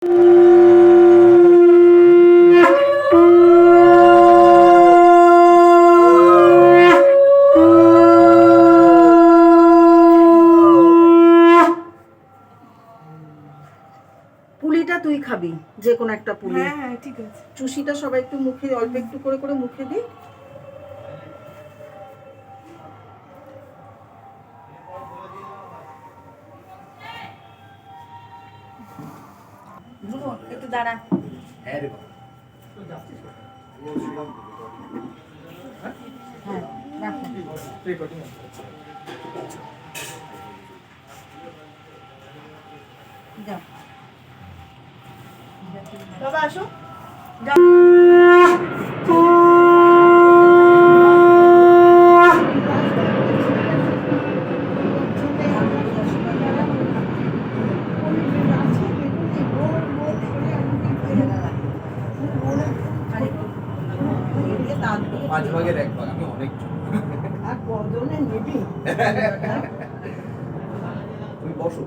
পুলিটা তুই খাবি, যে কোনো একটা পুলি। হ্যাঁ হ্যাঁ ঠিক আছে। চুষিটা সবাই একটু মুখে অল্প একটু করে করে মুখে দিই। একটু দাঁড়া। হ্যাঁ যাও বাবা আসো। পাঁচ ভাগের এক ভাগ, আমি অনেক আর কজনে নিবি? তুমি বসো।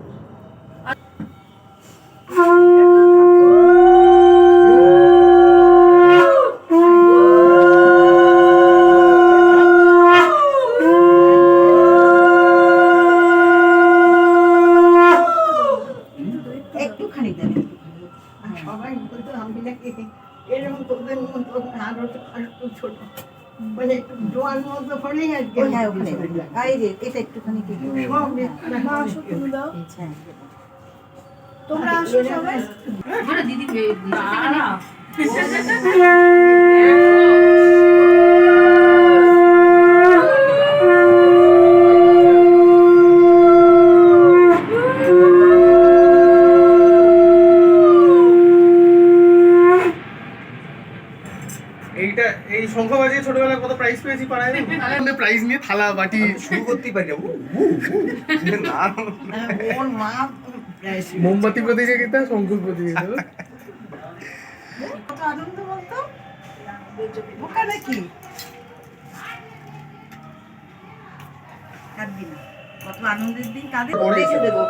একটুখানি দেবে। সবাই বলতো আমি নাকি এরকম তোদের মতো আরো একটু ছোট, মানে একটু জোয়ান মতো হলেই আর কি। হ্যাঁ ওখানে এই যে এটা একটুখানি কি সব মা আসো তুমি দাও। আচ্ছা তোমরা আসো সবাই। দিদি না এইটা এই শঙ্খ বাজিয়ে ছোটবেলায় কত প্রাইজ পেয়েছি পাড়ায়, প্রাইজ নিয়ে থালা বাটি শুরু করতেই পারি না। ওর মা মোমবাতি প্রতিযোগিতা, শঙ্কুর প্রতিযোগিতা। কত আনন্দ বলতো, বোকা নাকি? কাঁদবি না, কত আনন্দের দিন কাঁদে। রেখে দেবো।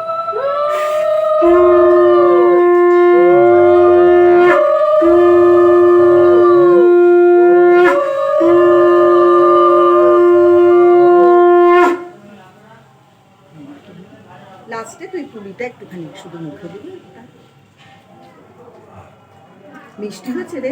লাস্টে তুই পুলিটা একটুখানি শুধু মুখে দিবি। মিষ্টি হয়েছে রে।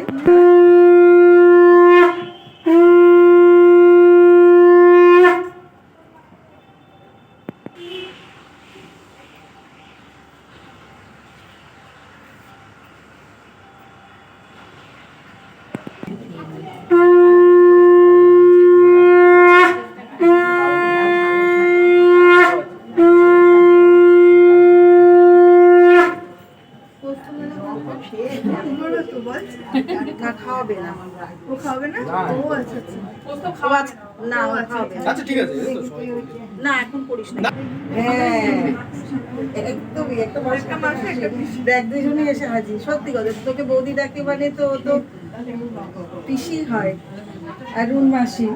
না খাওয়াবে না, ও খাবে না? ও আচ্ছা আচ্ছা। না ও খাওয়াবে না। আচ্ছা ঠিক আছে। না এখন করিস না। হ্যাঁ একদমই একটা মাসে দেখ দুজনে এসে হাজির। সত্যি কথা, তোকে বৌদি ডাকে মানে তো ও তো পিসি হয়, অরুণ মাসি।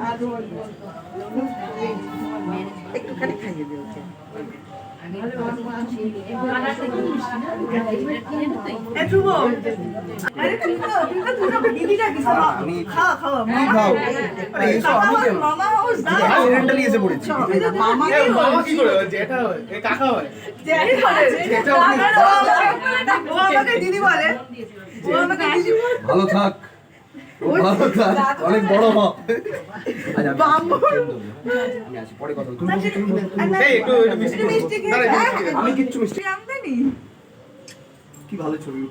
একটুখানি খাইয়ে দে ওকে। মামা কি করে হয়? জ্যাঠা হয়, এ কাকা হয়। দিদি বলে, ভালো থাক, ভালো থাক, অনেক বড় হ। আমি আছি, পরে কথা বলবো। তুমি বসো, তুমি বসো। এই একটু মিষ্টি মিষ্টি খেয়ে দাঁড়া, হ্যাঁ, মিষ্টি খেয়ে। আমি কিচ্ছু মিষ্টি আমদানি কি ভালো ছবি।